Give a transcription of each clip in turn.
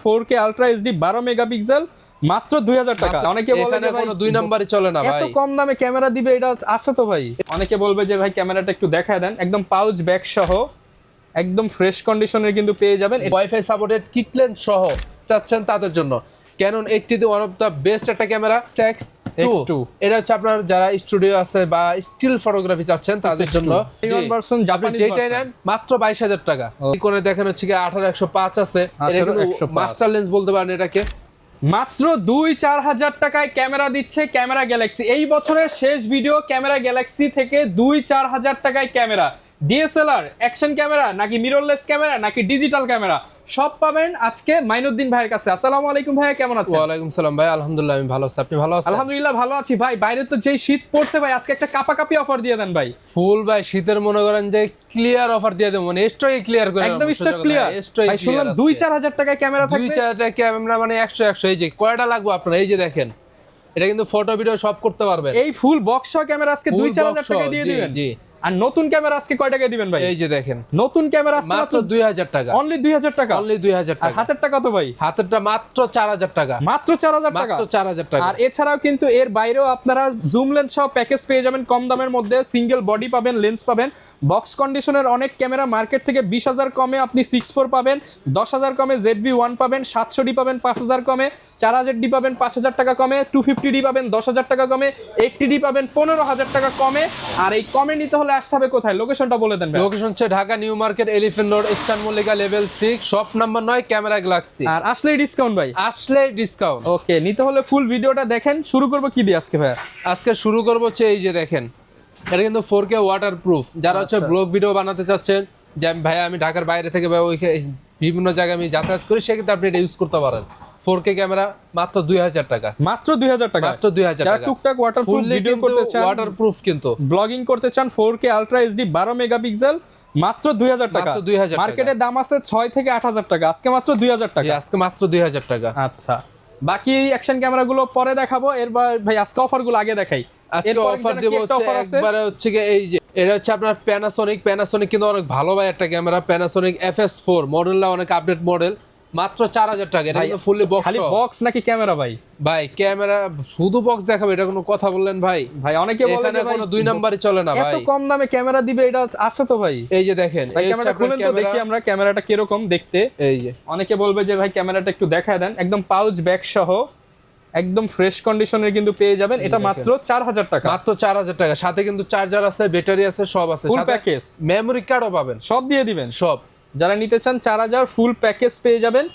4K ultra HD 12 megapixel মাত্র 2000 টাকা। অনেকে বলে এখানে কোনো দুই নাম্বারই চলে না ভাই, এত কম দামে ক্যামেরা দিবে, এটা আছে তো ভাই। অনেকে বলবে যে ভাই ক্যামেরাটা একটু দেখায় দেন, একদম পাউচ ব্যাগ সহ একদম ফ্রেশ কন্ডিশনের কিন্তু পেয়ে যাবেন। ওয়াইফাই সাপোর্টেড কিট লেন্স সহ চাচ্ছেন তাদের জন্য Canon 80 one of the best একটা ক্যামেরা। X2 এটা হচ্ছে আপনার যারা স্টুডিও আছে বা স্টিল ফটোগ্রাফি চাচ্ছেন তাদের জন্য ভার্সন জাপানি যেটাই নেন মাত্র 22000 টাকা। কোণে দেখেন হচ্ছে কি 18-105 আছে, এটা কিন্তু মাস্টার লেন্স বলতে পারেন এটাকে। মাত্র 2-4 হাজার টাকায় ক্যামেরা দিচ্ছে ক্যামেরা গ্যালাক্সি। এই বছরের শেষ ভিডিও ক্যামেরা গ্যালাক্সি থেকে 2-4 হাজার টাকায় ক্যামেরা, ডিএসএলআর, অ্যাকশন ক্যামেরা নাকি মিররলেস ক্যামেরা নাকি ডিজিটাল ক্যামেরা সব পাবেন আজকে মাইনুদ্দিন ভাইয়ের কাছে। আসসালামু আলাইকুম ভাই, কেমন আছেন? ওয়ালাইকুম সালাম ভাই, আলহামদুলিল্লাহ আমি ভালো আছি, আপনি ভালো আছেন? আলহামদুলিল্লাহ ভালো আছি ভাই। বাইরে তো যেই শীত পড়ছে ভাই, আজকে একটা কাপাকাপি অফার দিয়ে দেন ভাই। ফুল ভাই শীতের মনে করেন যে ক্লিয়ার অফার দিয়ে দেব, মানে স্টক ক্লিয়ার করে একদম স্টক ক্লিয়ার ভাই। শুনলাম 2-4 হাজার টাকায় ক্যামেরা থাকবে। 2-4 হাজার ক্যামেরা মানে 100 এই যে কয়টা লাগবে আপনার, এই যে দেখেন এটা কিন্তু ফটো ভিডিও সব করতে পারবেন। এই ফুল বক্স সহ ক্যামেরা আজকে 2-4 হাজার টাকায় দিয়ে দিবেন। জি। আর নতুন ক্যামেরা আজকে কয় টাকায় দিবেন ভাই? এই যে দেখেন নতুন ক্যামেরা আজকে মাত্র 2000 টাকা, অনলি 2000 টাকা, অনলি 2000 আর টাকা। হাতেরটা কত ভাই? হাতেরটা মাত্র 4000 টাকা, মাত্র 4000 টাকা, মাত্র 4000 টাকা। আর এছাড়াও কিন্তু এর বাইরেও আপনারা জুম লেন্স সহ প্যাকেজ পেয়ে যাবেন কম দামের মধ্যে। সিঙ্গেল বডি পাবেন, লেন্স পাবেন, বক্স কন্ডিশনের অনেক ক্যামেরা মার্কেট থেকে 20,000 কমে আপনি 6.4 পাবেন, 10,000 কমে ZV-1 পাবেন, 700D পাবেন 5,000 কমে, 4000D পাবেন 5,000 টাকা কমে, 250D পাবেন 10,000 টাকা কমে, 80D পাবেন 15,000 টাকা কমে। আর এই কমে নিতে হলে আসতে হবে কোথায়? লোকেশনটা বলে দেন ভাই। লোকেশন হচ্ছে Dhaka new market, elephant road, eastern Mallika level 6, shop number 9, camera galaxy. আর আসলেই ডিসকাউন্ট ভাই, আসলেই ডিসকাউন্ট। ওকে, নিতে হলে ফুল ভিডিওটা দেখেন। শুরু করব কি দিয়ে আজকে ভাই? আজকে শুরু করবো হচ্ছে এই যে দেখেন, এটা কিন্তু 4K ওয়াটারপ্রুফ। যারা হচ্ছে ব্লগ ভিডিও বানাতে চাচ্ছেন, যে ভাই আমি ঢাকার বাইরে থেকে বা বিভিন্ন জায়গায় আমি যাতায়াত করি, সেক্ষেত্রে আপনি এটা ইউজ করতে পারেন। 4K ক্যামেরা মাত্র 2000 টাকা, মাত্র 2000 টাকা, মাত্র 2000 যারা টাকা। টুকটাক ওয়াটারপ্রুফ ভিডিও করতে চান, ওয়াটারপ্রুফ কিন্তু ব্লগিং করতে চান, 4K আলট্রা এইচডি 12 মেগাপিক্সেল মাত্র 2000 টাকা। মাত্র 2000 টাকা। মার্কেটে দাম আছে 6 থেকে 8000 টাকা, আজকে মাত্র 2000 টাকা। আজকে মাত্র 2000 টাকা। আচ্ছা, বাকি অ্যাকশন ক্যামেরাগুলো পরে দেখাবো। এরবার ভাই আজকে অফারগুলো আগে দেখাই। আজকে অফার দেব হচ্ছে একবারে হচ্ছে কি এই যে এটা হচ্ছে আপনার প্যানাসোনিক কিন্তু অনেক ভালো ভাই একটা ক্যামেরা, প্যানাসোনিক FS4 মডেলটা অনেক আপডেট মডেল, মাত্র 4000 টাকা। এটা কিন্তু ফুললি বক্স। খালি বক্স নাকি ক্যামেরা ভাই? ভাই ক্যামেরা শুধু বক্স দেখাবে, এটা কোনো কথা বললেন ভাই? ভাই অনেকে বলে এখানে কোনো দুই নাম্বারই চলে না ভাই, এত কম দামে ক্যামেরা দিবে, এটা আছে তো ভাই। এই যে দেখেন এই ক্যামেরা খুলেন তো দেখি আমরা ক্যামেরাটা কিরকম দেখতে। এই যে অনেকে বলবে যে ভাই ক্যামেরাটা একটু দেখায় দেন, একদম পাউচ ব্যাগ সহ একদম ফ্রেশ কন্ডিশনের কিন্তু পেয়ে যাবেন। এটা মাত্র 4000 টাকা, মাত্র 4000 টাকা। সাথে কিন্তু চার্জার আছে, ব্যাটারি আছে, সব আছে, ফুল সাথে প্যাকেজ, মেমরি কার্ডও পাবেন, সব দিয়ে দিবেন সব। যারা নিতে চান 4000 ফুল প্যাকেজ পেয়ে যাবেন।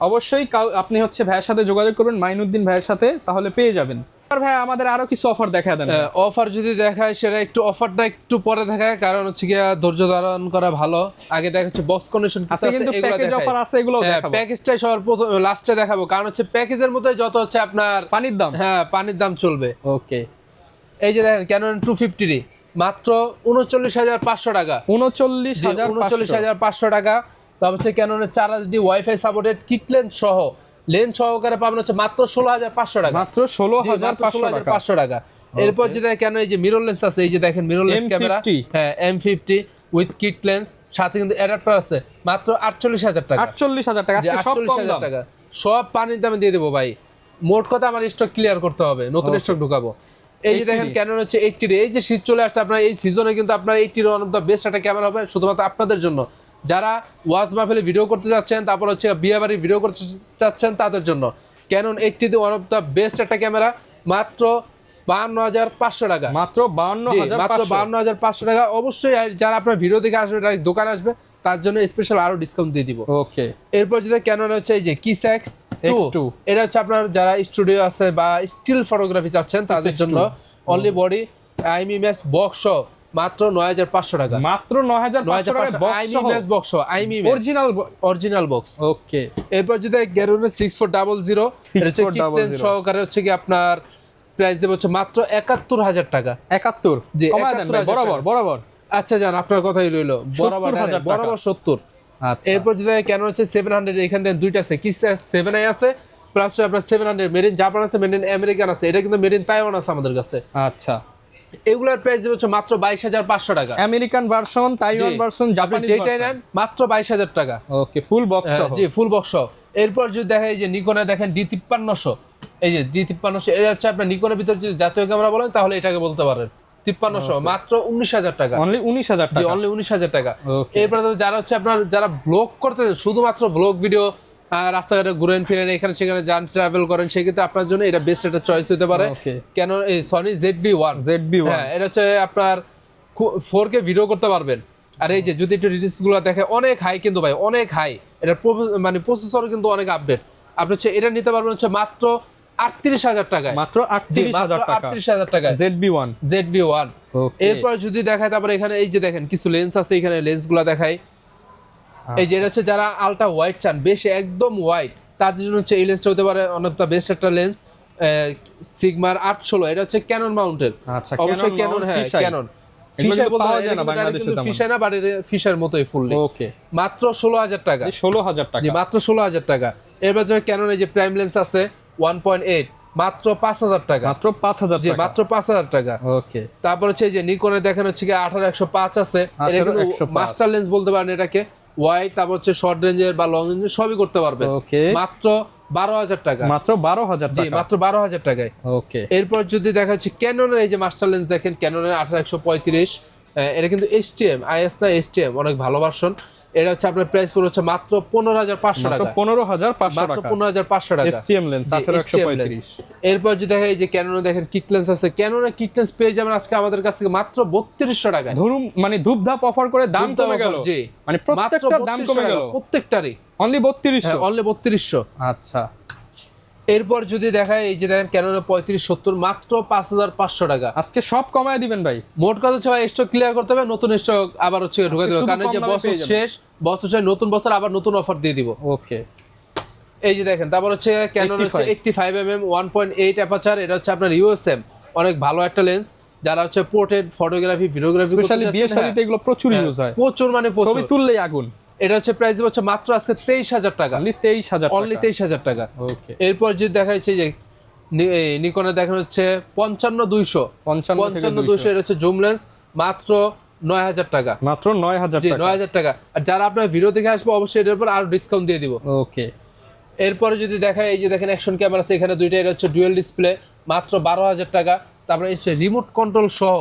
অবশ্যই আপনি হচ্ছে ভাইয়ের সাথে যোগাযোগ করবেন, মাইনুদ্দিন ভাইয়ের সাথে, তাহলে পেয়ে যাবেন। আর ভাই আমাদের আরো কিছু অফার দেখায় দেন। অফার যদি দেখায় সেটা অফারটা একটু পরে দেখায়, কারণ হচ্ছে কি ধৈর্য ধারণ করা ভালো। আগে দেখা হচ্ছে বক্স কন্ডিশন কিছু আছে, কিন্তু এগুলো প্যাকেজ অফার আছে, এগুলো দেখাবো। প্যাকেজটাই সবার প্রথম লাস্টে দেখাবো, কারণ হচ্ছে প্যাকেজের মধ্যে যত হচ্ছে আপনার পানির দাম, হ্যাঁ পানির দাম চলবে। ওকে, এই যে দেখেন ক্যানন 250D মাত্র 39500 টাকা, 39500 টাকা। তারপর হচ্ছে ক্যাননের 4HD wifi supported kit lens সহ লেন্স সহকারে পাবেন হচ্ছে মাত্র 16500 টাকা, মাত্র 16500 টাকা। এরপর যেটা কেন এই যে মিরর লেন্স আছে, এই যে দেখেন মিরর লেন্স ক্যামেরা, হ্যাঁ M50 উইথ কিট লেন্স, সাথে কিন্তু অ্যাডাপ্টার আছে, মাত্র 48000 টাকা, 48000 টাকা। আজকে সব কম দাম, টাকা, সব পানির দামে দিয়ে দেবো ভাই। মোট কথা আমার স্টক ক্লিয়ার করতে হবে, নতুন স্টক ঢুকাবো। এই যে দেখেন ক্যানন হচ্ছে 80D, এই যে শীত চলে আসছে আপনার এই সিজনে কিন্তু আপনার 80D one of the best একটা ক্যামেরা হবে শুধুমাত্র আপনাদের জন্য। যারা ওয়াজ মাহফিলে ভিডিও করতে যাচ্ছেন, তারপর হচ্ছে বিয়ে বাড়ি ভিডিও করতে চাচ্ছেন তাদের জন্য Canon 80D one of the best একটা ক্যামেরা, মাত্র 52500 টাকা, মাত্র 52500 টাকা। অবশ্যই যারা আপনার ভিডিও দেখে আসবে, দোকানে আসবে, তার জন্য স্পেশাল আরো ডিসকাউন্ট দিয়ে দিব। ওকে, এরপর যেটা ক্যানন হচ্ছে এই যে Kiss X2, এটা হচ্ছে আপনার যারা স্টুডিও আছে বা স্টিল ফটোগ্রাফি চাচ্ছেন তাদের জন্য অনলি বডি IMEMS বক্স মাত্র 9500 টাকা, মাত্র 9500 টাকা IMEMS box, IMEMS original box. Okay, এরপর যেটা Garonne 6400, এটা হচ্ছে কিট লেন্স সহকারে হচ্ছে কি আপনার প্রাইস দেব হচ্ছে মাত্র 71000 টাকা। 71 জি, কমায় দেন ভাই, বরাবর। আচ্ছা জান, আপনার কথাই রইলো, বরাবর 70। আচ্ছা, এরপর যেটা কেন হচ্ছে 700, এখান থেকে দুইটা আছে, Kiss S7i আছে, প্লাস আপনার 700 মেড ইন জাপান আছে, মেড ইন আমেরিকান আছে, এটা কিন্তু মেড ইন তাইওয়ান আছে আমাদের কাছে। আচ্ছা, এগুলার প্রাইস দেব হচ্ছে মাত্র 22500 টাকা, আমেরিকান ভার্সন, তাইওয়ান ভার্সন, জাপানি যেটাই নেন মাত্র 22000 টাকা। ওকে, ফুল বক্স সহ, জি ফুল বক্স। এরপর যদি দেখা এই যে নিকনে দেখেন D5300, এই যে D5300, এটা হচ্ছে আপনার নিকনের ভিতরে যদি জাতীয় ক্যামেরা বলেন তাহলে এটাকে বলতে পারেন। 5300 মাত্র 19,000 টাকা, অনলি 19,000 জি টাকা, অনলি 19,000 টাকা। Okay. এরপরে যারা হচ্ছে আপনার যারা ব্লগ করতে চান, শুধুমাত্র ব্লগ ভিডিও, রাস্তাঘাটে ঘুরেন ফিরেন, এখানে সেখানে যান, ট্রাভেল করেন, সেক্ষেত্রে আপনার জন্য এটা বেস্ট একটা চয়েস হতে পারে। Okay. কেন এই সনি ZV-1, হ্যাঁ এটা হচ্ছে আপনার 4K ভিডিও করতে পারবেন। আর এই যে যদি একটু রিলিজ গুলো দেখে অনেক হাই, কিন্তু ভাই অনেক হাই, এটা মানে প্রসেসর কিন্তু অনেক আপডেট। আপনি হচ্ছে এটা নিতে পারবেন হচ্ছে মাত্র 38,000 টাকায়, মাত্র 38,000 টাকা, 38,000 টাকায় ZV-1। Okay. এরপর যদি দেখায় তারপরে এখানে এই যে দেখেন কিছু লেন্স আছে, এখানে লেন্সগুলো দেখায়। এই যে এটা হচ্ছে যারা আলট্রা ওয়াইড চান, বেশি একদম ওয়াইড, তাদের জন্য হচ্ছে এই লেন্সটা হতে পারে অনেকটা বেস্ট একটা লেন্স। সিগমার 816, এটা হচ্ছে ক্যানন মাউন্টের। আচ্ছা, অবশ্যই Canon ক্যানন, mount, হ্যাঁ fisheye। ক্যানন এগুলো ফিশার কিন্তু বলতে পাওয়া হয়, যায় না এটা বাংলাদেশে কিন্তু তেমন। ফিশার না, বাট ফিশার মতোই ফুললি। ওকে, মাত্র 16,000 টাকা, 16,000 জি টাকা, মাত্র 16,000 টাকা। এরপর যে ক্যানন এই যে প্রাইম লেন্স আছে 1.8, মাত্র 5,000 টাকা, মাত্র 5,000 জি টাকা, মাত্র 5,000 টাকা। ওকে। তারপর হচ্ছে এই যে নিকনের দেখেন হচ্ছে কি 18-105 আছে, এটা কিন্তু 18-105 মাস্টার লেন্স বলতে পারেন এটাকে। ওয়াইড, তারপর হচ্ছে শর্ট রেঞ্জের বা লং রেঞ্জের সবই করতে পারবেন। ওকে, মাত্র 12,000 টাকা, মাত্র 12,000 জি টাকা, মাত্র 12,000 টাকায়। ওকে। এরপর যদি দেখা যাচ্ছে ক্যাননের এই যে মাস্টার লেন্স দেখেন, ক্যাননের 18-135, এটা কিন্তু STM IS না, STM অনেক ভালো ভার্সন। এটা হচ্ছে আপনার প্রাইস পড়ে হচ্ছে মাত্র 15,500 মাত্র টাকা, 15,500 মাত্র টাকা, 15,500 টাকা, STM লেন্স জি, 1835। এরপর যদি দেখা এই যে ক্যাননে দেখেন কিট লেন্স আছে, ক্যাননের কিট লেন্স পেয়ে যাবেন আজকে আমাদের কাছ থেকে মাত্র 3200 টাকায়। ধরুন মানে ধূপধাপ অফার করে দাম ধূপধাপ কমে গেল, offer, জি মানে প্রত্যেকটা দাম কমে গেল, প্রত্যেকটারই অনলি 3200। অনলি 3200। আচ্ছা, এরপর যদি দেখায় এই যে দেখেন ক্যাননের 3570 মাত্র 5,500 টাকা। আজকে সব কমায় দিবেন ভাই। মোট কথা হচ্ছে ভাই স্টক ক্লিয়ার করতে হবে, নতুন স্টক আবার হচ্ছে ঢুকে দেবে, শুধু কারণ এই যে কম দামে বছর পেয়ে যাবেন। শেষ, বছর শেষ নতুন বছর আবার নতুন অফার দিয়ে দিব। ওকে, এই যে দেখেন তারপর হচ্ছে ক্যানন হচ্ছে 85mm 1.8 অ্যাপাচার, এটা হচ্ছে আপনার USM, অনেক ভালো একটা লেন্স। যারা হচ্ছে পোর্ট্রেট ফটোগ্রাফি, ভিডিওগ্রাফি, স্পেশালি বিয়ে শাদীতে এগুলো প্রচুর ইউজ হয়, প্রচুর মানে ছবি প্রচুর। তুললেই আগুন। এটা হচ্ছে প্রাইস হচ্ছে মাত্র আজকে 23,000 টাকা, অনলি 23,000 টাকা, অনলি 23,000 টাকা। ওকে। এরপর যদি দেখা যাচ্ছে যে নিকনে দেখানো হচ্ছে 55-200, 55-200, এটা হচ্ছে জুম লেন্স, মাত্র 9,000 টাকা, মাত্র 9,000 জি টাকা, 9,000 টাকা। আর যারা আপনার ভিডিও দেখে আসবে অবশ্যই এটার উপর আরো ডিসকাউন্ট দিয়ে দিব। ওকে। এরপরে যদি দেখায় এই যে দেখেন অ্যাকশন ক্যামেরা আছে এখানে দুইটা, এটা হচ্ছে ডুয়েল ডিসপ্লে, মাত্র 12,000 টাকা। তারপরে এই রিমোট কন্ট্রোল সহ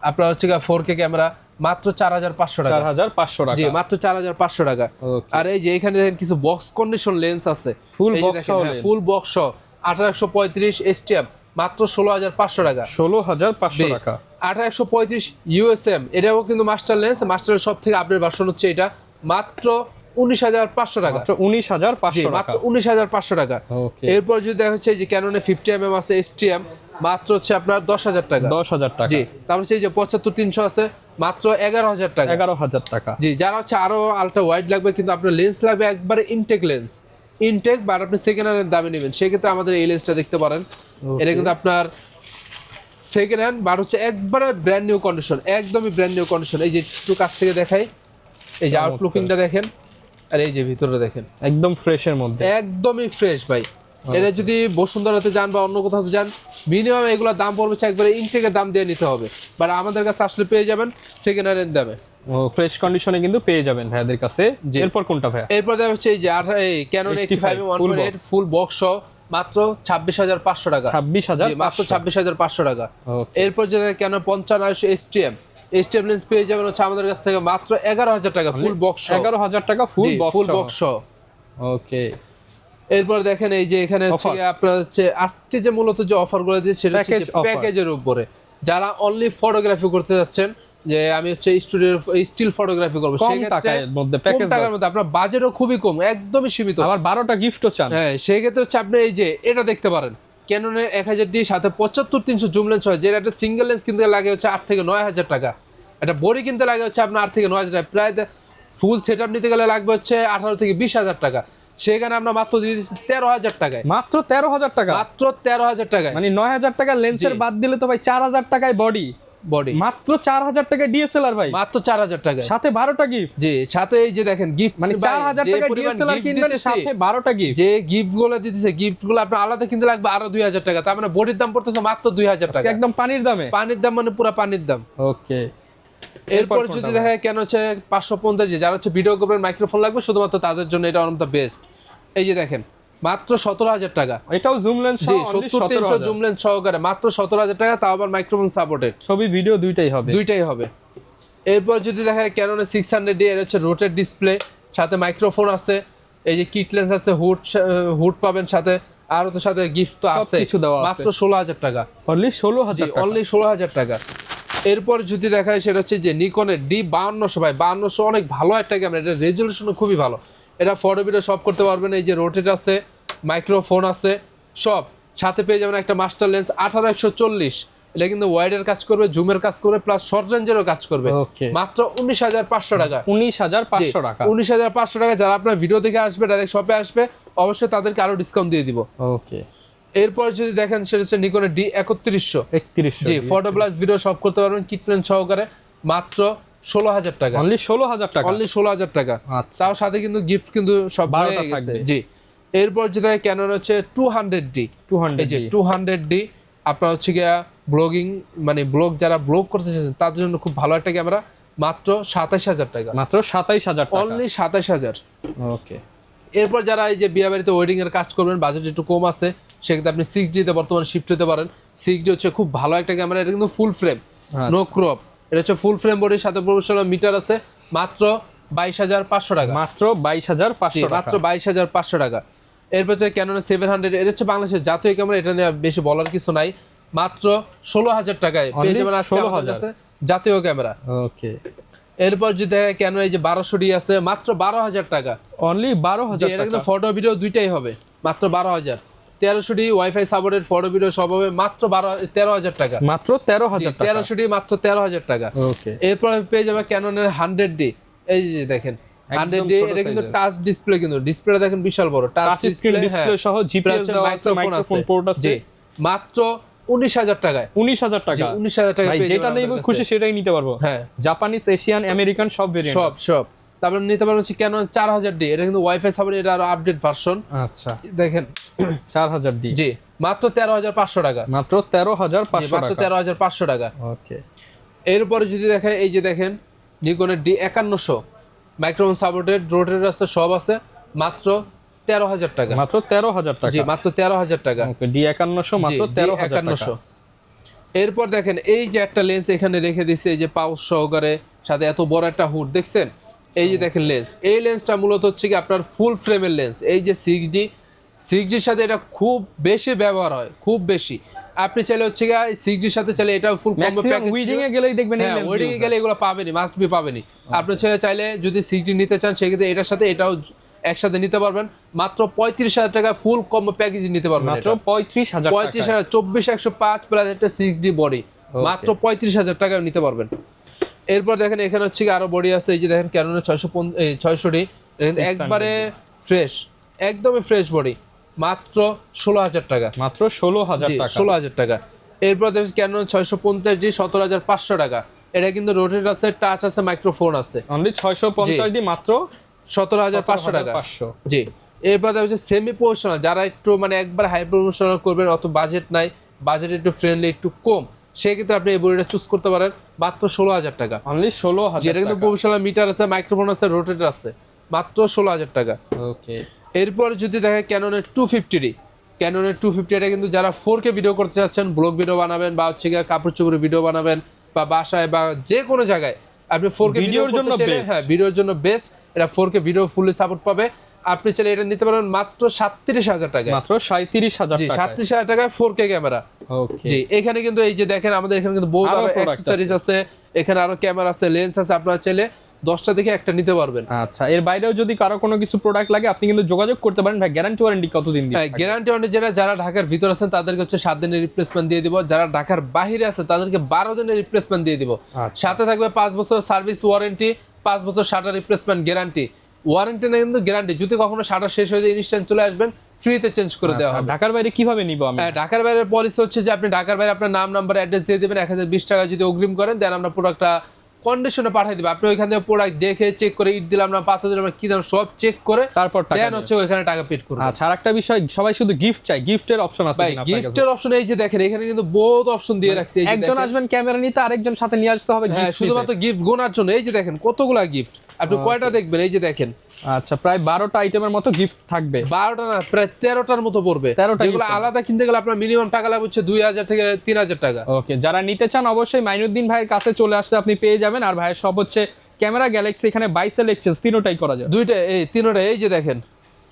আপনার হচ্ছে 4K ক্যামেরা, মাত্র 4,500 টাকা, 4,500 টাকা, জি মাত্র 4,500 টাকা। ওকে। আর এই যে এখানে দেখেন কিছু বক্স কন্ডিশন লেন্স আছে, ফুল বক্স সহ, ফুল বক্স সহ 1835 STM, মাত্র 16,500 টাকা, 16,500 টাকা। 1835 USM, এটাও কিন্তু মাস্টার লেন্স, মাস্টারের সব থেকে আপডেট ভার্সন হচ্ছে এটা, মাত্র 19,500 টাকা, মাত্র 19,500 টাকা, মাত্র 19,500 টাকা। ওকে। এরপর যদি দেখা যাচ্ছে যে ক্যাননে 50mm আছে STM, মাত্র হচ্ছে আপনার 10,000 টাকা, 10,000 টাকা, জি। তারপর হচ্ছে এই যে 75-300 আছে, মাত্র 11,000 টাকা, 11,000 টাকা, জি। যারা হচ্ছে আরো আলট্রা ওয়াইড লাগবে কিন্তু আপনার লেন্স লাগবে একবারে ইনটেক লেন্স, ইনটেক বা আপনি সেকেন্ড হ্যান্ডের দামে নেবেন, সেক্ষেত্রে আমাদের এই লেন্সটা দেখতে পারেন। এটা কিন্তু আপনার সেকেন্ড হ্যান্ড বা হচ্ছে একবারে ব্র্যান্ড নিউ কন্ডিশন, একদমই ব্র্যান্ড নিউ কন্ডিশন। এই যে একটু কাছ থেকে দেখাই, এই যে আউটলুকিংটা দেখেন, আর এই যে ভিতরে দেখেন, একদম ফ্রেশের মধ্যে, একদমই ফ্রেশ ভাই। এটা যদি বসুন্ধরাতে যান বা অন্য কোথাও যান, মিনিমাম এগুলোর দাম পড়বে একবারে ইনটেকের দাম দিয়ে নিতে হবে, বাট আমাদের কাছে আসলে পেয়ে যাবেন সেকেন্ড হ্যান্ড দামে, ও ফ্রেশ কন্ডিশনে কিন্তু পেয়ে যাবেন ভাইয়াদের কাছে। জি। এরপর কোনটা ভাইয়া? এরপর দেখা হচ্ছে এই যে ক্যানন 85 1.8 ফুল বক্স সহ, মাত্র 26,500 টাকা, 26,500, জি মাত্র 26,500 টাকা। ওকে। এরপর যে ক্যানন 55 STM লেন্স পেয়ে যাবেন হচ্ছে আমাদের কাছ থেকে মাত্র 11,000 টাকা, ফুল বক্স সহ, 11,000 টাকা ফুল ফুল বক্স বক্স সহ। ওকে। এরপর দেখেন এই যে এখানে হচ্ছে আপনার হচ্ছে আজকে যে মূলত যে অফারগুলো দিয়েছে সেটা হচ্ছে প্যাকেজের উপরে। যারা অনলি ফটোগ্রাফি করতে যাচ্ছেন, যে আমি হচ্ছে স্টুডিও স্টিল ফটোগ্রাফি করব, সেক্ষেত্রে কম টাকার মধ্যে আপনার বাজেটও খুবই কম, একদমই সীমিত, আবার 12টা গিফটও চান, হ্যাঁ সেক্ষেত্রে হচ্ছে আপনি এই যে এটা দেখতে পারেন, ক্যাননের 1000D সাথে 75-300 জুম লেন্স হয়, যেটা একটা সিঙ্গেল লেন্স কিনতে লাগে হচ্ছে 8 থেকে 9,000 টাকা, একটা বড়ি কিনতে লাগে হচ্ছে আপনার 8 থেকে 9,000 টাকা, প্রায় ফুল সেট আপ নিতে গেলে লাগবে হচ্ছে 18 থেকে 20,000 টাকা। সেখানে আমরা মাত্র দিয়ে দিচ্ছি 13,000 টাকায়, মাত্র 13,000 টাকা, মাত্র 13,000 টাকায়, মানে 9,000 টাকা লেন্সের বাদ দিলে তো ভাই 4,000 টাকায় বডি, মাত্র 4,000 টাকা ডিএসএলআর ভাই, মাত্র 4,000 টাকায়, সাথে 12টা গিফট, জি। সাথে এই যে দেখেন গিফট, মানে 4,000 টাকা ডিএসএলআর কিনবেন সাথে 12টা গিফট, যে গিফট গুলো দিতেছে, গিফট গুলো আপনার আলাদা কিনতে লাগবে আরো 2,000 টাকা, তার মানে বডির দাম পড়তেছে মাত্র 2,000 টাকা, একদম পানির দামে, পানির দাম মানে পুরো পানির দাম। ওকে। এরপর যদি দেখা কেন হচ্ছে 550, যারা হচ্ছে ভিডিও করবেন মাইক্রোফোন লাগবে শুধুমাত্র তাদের জন্য এটা অন দ্য বেস্ট। এই যে দেখেন মাত্র 17,000 টাকা। এটাও জুম লেন্স জি সহ only 70-300 17,000 জুম লেন্স সহকারে মাত্র 17,000 টাকা, তাও আবার মাইক্রোফোন সাপোর্টেড, ছবি ভিডিও দুইটাই হবে। দুইটাই হবে। এরপর যদি দেখা যায় ক্যাননের 600D, এর হচ্ছে রোটেট ডিসপ্লে, সাথে মাইক্রোফোন আছে, এই যে কিট লেন্স আছে, হুড পাবেন সাথে, আর তো সাথে গিফট তো আছে, সবকিছু দেওয়া আছে। মাত্র 16,000 টাকা, অনলি 16,000 টাকা। অনলি 16,000 টাকা। এরপর যদি দেখা যায় সেটা হচ্ছে যে নিকনের D5200 ভাই, 5200 অনেক ভালো একটা ক্যামেরা, এটা রেজলিউশন খুবই ভালো, এটা ফটো ভিডিও সব করতে পারবেন। এই যে রোটেট আছে, মাইক্রোফোন আছে, সব সাথে পেয়ে যাবেন একটা মাস্টার লেন্স 18-140, এটা কিন্তু ওয়াইডের কাজ করবে, জুমের কাজ করবে, প্লাস শর্ট রেঞ্জেরও কাজ করবে, Okay. মাত্র 19,500 টাকা। 19,500 টাকা। 19,500 টাকা। যারা আপনার ভিডিও দেখে আসবে, ডাইরেক্ট শপে আসবে, অবশ্যই তাদেরকে আরো ডিসকাউন্ট দিয়ে দিব। ওকে। এরপর যদি দেখেন সেটা হচ্ছে নিকনের D3100, 3100 জি ফটো প্লাস ভিডিও সব করতে পারবেন কিট লেন্স সহকারে, মাত্র 16,000 টাকা, অনলি 16,000 টাকা। অনলি 16,000 টাকা। আচ্ছা। তাও সাথে কিন্তু গিফট কিন্তু সব 12টা হয়ে গেছে। থাকবে। জি এরপর যেটা ক্যানন হচ্ছে 200D, 200 এই যে 200D আপনার হচ্ছে গিয়া ব্লগিং, মানে ব্লগ যারা ব্লগ করতে চাচ্ছেন তাদের জন্য খুব ভালো একটা ক্যামেরা, মাত্র 27,000 টাকা, মাত্র 27,000 টাকা। অনলি 27,000। ওকে। এরপর যারা এই যে বিয়ে বাড়িতে ওয়েডিং এর কাজ করবেন, বাজেট একটু কম আছে, সেক্ষেত্রে আপনি 6D তে বর্তমানে শিফট হতে পারেন। 6D হচ্ছে খুব ভালো একটা ক্যামেরা, এটা কিন্তু ফুল ফ্রেম, নো ক্রপ, এটা হচ্ছে ফুল ফ্রেম বডির সাথে প্রফেশনাল মিটার আছে, মাত্র 22,500 টাকা, মাত্র 22,500 টাকা। মাত্র 22,500 টাকা। এরপর হচ্ছে ক্যাননের 700, এর হচ্ছে বাংলাদেশের জাতীয় ক্যামেরা, এটা নিয়ে বেশি বলার কিছু নাই, মাত্র 16,000 টাকায় পেয়ে যাবেন আজকে আমাদের কাছে জাতীয় ক্যামেরা। ওকে। এরপর যদি দেখেন ক্যানন এই যে 1200D আছে, মাত্র 12,000 টাকা, অনলি 12,000 এটা টাকা। কিন্তু ফটো ভিডিও দুইটাই হবে, মাত্র 12,000। 1300D wifi supported photo video সব হবে, মাত্র 13,000 টাকা, মাত্র 13,000 টাকা। 1300D মাত্র 13,000 টাকা। ওকে। এরপর পেয়ে যাবে ক্যাননের 100D, এই যে দেখেন 100D, এটা কিন্তু টাচ ডিসপ্লে, কিন্তু ডিসপ্লেটা দেখেন বিশাল বড়, টাচ স্ক্রিন ডিসপ্লে সহ জিপিএস দেওয়া আছে, মাইক্রোফোন পোর্ট আছে। জি মাত্র 19,000 টাকায়, 19,000 টাকা। 19,000 টাকা ভাই পেয়ে যেটা যাবেন নেব আমাদের খুশি কাছে। সেটাই নিতে পারবো। হ্যাঁ জাপানিজ, এশিয়ান, আমেরিকান সব ভেরিয়েন্ট। সব তারপর নিতে পারবেন হচ্ছে ক্যানন 4000D, এটা কিন্তু ওয়াইফাই সাপোর্ট, এটা আরো আপডেট ভার্সন। আচ্ছা। দেখেন 4000D। জি মাত্র 13,500 টাকা, মাত্র 13,500 মাত্র টাকা। 13,500 টাকা। ওকে। এরপরে যদি দেখেন এই যে দেখেন নিকনের D5100, মাইক্রোফোন সাপোর্টেড, রোটেট আছে, সব আছে, মাত্র 13,000 টাকা, মাত্র 13,000 টাকা। জি মাত্র 13,000 টাকা। ওকে। D5100 মাত্র 13,000 টাকা। D5100। এরপর দেখেন এই যে একটা লেন্স এখানে রেখে দিছে, এই যে পাউচ সহকারে, সাথে এত বড় একটা হুড দেখছেন, এই যে দেখেন লেন্স, এই লেন্সটা মূলত হচ্ছে কি আপনার ফুল ফ্রেমের লেন্স, এই যে 6Dর সাথে এটা খুব বেশি ব্যবহার হয়, খুব বেশি। আপনি চাইলে হচ্ছে কি 6Dর সাথে চাইলে এটা ফুল কম্বো ম্যাক্সিমাম প্যাকেজ, উইডিং এ গেলেই দেখবেন এই লেন্স। ওয়েডিং এ গেলে এগুলো পাবেনই, মাস্ট বি পাবেনই। আপনি চাইলে যদি 6D নিতে চান সেক্ষেত্রে এটার সাথে এটাও একসাথে নিতে পারবেন, মাত্র 35,000 টাকা ফুল কম্বো প্যাকেজ নিতে পারবেন। মাত্র 35,000 টাকা। 35,000, 24,105 প্লাস একটা 6D বডি, মাত্র 35,000 টাকায় নিতে পারবেন। এরপর দেখেন এখানে হচ্ছে কি আরো বডি আছে, এই যে দেখেন ক্যাননের 600D, একবারে ফ্রেশ, একদমই ফ্রেশ বডি, মাত্র 16,000 টাকা, মাত্র 16,000 টাকা। 16,000 টাকা। এরপর দেখেন ক্যানন 650D, 17,500 টাকা, এটা কিন্তু রোটেট আছে, টাচ আছে, মাইক্রোফোন আছে, অনলি 650D মাত্র 17,500 টাকা। 17,500। জি এরপর হচ্ছে সেমি প্রফেশনাল, যারা একটু মানে একবার হাই প্রফেশনাল করবেন, অত বাজেট নাই, বাজেট একটু ফ্রেন্ডলি, একটু কম, সেক্ষেত্রে আপনি এই বডিটা চুজ করতে পারেন, মাত্র 16,000 টাকা। অনলি 16,000 যেটা কিন্তু টাকা। প্রফেশনাল মিটার আছে, মাইক্রোফোন আছে, রোটেটর আছে, মাত্র 16,000 টাকা। ওকে। এরপর যদি দেখেন ক্যাননের 250D, ক্যাননের 250 এটা কিন্তু যারা 4K ভিডিও করতে চাচ্ছেন, ব্লগ ভিডিও বানাবেন, বা হচ্ছে গিয়ে কাপড় চোপড়ের ভিডিও বানাবেন, বা বাসায় বা যে কোনো জায়গায় আপনি 4K ভিডিও ভিডিওর জন্য করতে চাইলে, best। হ্যাঁ ভিডিওর জন্য বেস্ট, এটা 4K ভিডিও ফুললি সাপোর্ট পাবে। আপনি চাইলে এটা নিতে পারবেন মাত্র 37,000 টাকা, মাত্র 37,000 জি টাকা। 37,000 টাকায় 4K ক্যামেরা। ওকে। জি এখানে কিন্তু এই যে দেখেন আমাদের এখানে কিন্তু বহুত আরো আরো product অ্যাকসেসরিজ আছে, এখানে আরো ক্যামেরা আছে, লেন্স আছে, আপনারা চাইলে 10টা দেখে একটা নিতে পারবেন। আচ্ছা, এর বাইরেও যদি কারো কোনো কিছু প্রোডাক্ট লাগে আপনি কিন্তু যোগাযোগ করতে পারেন। ভাই গ্যারান্টি ওয়ারেন্টি কতদিন দিন? হ্যাঁ গ্যারান্টি অনুযায়ী যারা ঢাকার ভিতর আছেন তাদেরকে হচ্ছে 7 দিনের রিপ্লেসমেন্ট দিয়ে দিব, যারা ঢাকার বাইরে আছে তাদেরকে 12 দিনের রিপ্লেসমেন্ট দিয়ে দিব। আচ্ছা। সাথে থাকবে 5 বছর সার্ভিস ওয়ারেন্টি, 5 বছর শাটার রিপ্লেসমেন্ট গ্যারান্টি। ওয়ারেন্টি না কিন্তু গ্যারান্টি, যদি কখনো শাটার শেষ হয়ে যায় ইনস্ট্যান্ট চলে আসবেন, ফ্রিতে চেঞ্জ করে দেওয়া হবে। ঢাকার বাইরে কিভাবে নিব আমি? হ্যাঁ ঢাকার বাইরের পলিসি হচ্ছে যে আপনি ঢাকার বাইরে আপনার নাম নাম্বার অ্যাড্রেস দিয়ে দেবেন, 1020 টাকা যদি অগ্রিম করেন দেন আমরা প্রোডাক্টটা কন্ডিশনে পাঠিয়ে দিবে। আপনি ওইখান থেকে প্রোডাক্ট দেখে চেক করে ইট দিলাম না পাথর দিলাম না কি দিলাম সব চেক করে তারপর টাকা দেন হচ্ছে ওইখানে টাকা পেড করবে। আচ্ছা, আর একটা বিষয়, সবাই শুধু গিফট চাই, গিফটের অপশন আছে ভাই কিনা আপনার কাছে? গিফটের অপশন এই যে দেখেন এখানে কিন্তু বহুত অপশন দিয়ে রাখছে। এই যে একজন দেখেন, আসবেন ক্যামেরা নিতে, আরেকজন সাথে নিয়ে আসতে হবে হ্যাঁ গিফট শুধুমাত্র গিফট গোনার জন্য। এই যে দেখেন কতগুলা গিফট, আপনি কয়টা দেখবেন? এই যে দেখেন আচ্ছা, প্রায় 12টা আইটেমের মতো গিফট থাকবে। 12টা না প্রায় 13টার মতো পড়বে, 13টা যেগুলো gift আলাদা কিনতে গেলে আপনার মিনিমাম টাকা লাগবে হচ্ছে 2000 থেকে 3000 টাকা। ওকে, যারা নিতে চান অবশ্যই মাইনুদ্দিন ভাইয়ের কাছে চলে আসতে আপনি পেয়ে যাবেন। আর ভাইয়ের সব হচ্ছে ক্যামেরা গ্যালাক্সি, এখানে বাইসেল এক্সচেঞ্জ তিনটাই করা যায়। দুইটা এই তিনটা এই যে দেখেন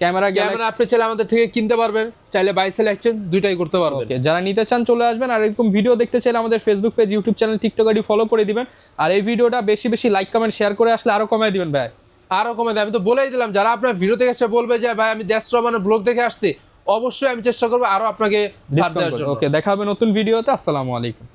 ক্যামেরা ক্যামেরা গ্যালাক্সি। আপনি চাইলে আমাদের থেকে কিনতে পারবেন, চাইলে বাই সেল এক্সচেঞ্জ দুইটাই করতে পারবেন। ওকে, যারা নিতে চান চলে আসবেন। আর এরকম ভিডিও দেখতে চাইলে আমাদের Facebook page, YouTube channel, TikTok ID follow করে দিবেন। আর এই ভিডিওটা বেশি বেশি লাইক কমেন্ট শেয়ার করে আসলে আরো কমায় দিবেন ভাই। আরো কমে দেয়, আমি তো বলেই দিলাম যারা আপনার ভিডিও দেখে এসে বলবে যে ভাই আমি দেশ রহমানের ব্লগ দেখে আসছি, অবশ্যই আমি চেষ্টা করবো আরো আপনাকে ছাড় দেওয়ার জন্য। ওকে, দেখা হবে নতুন ভিডিওতে। আসসালামু আলাইকুম।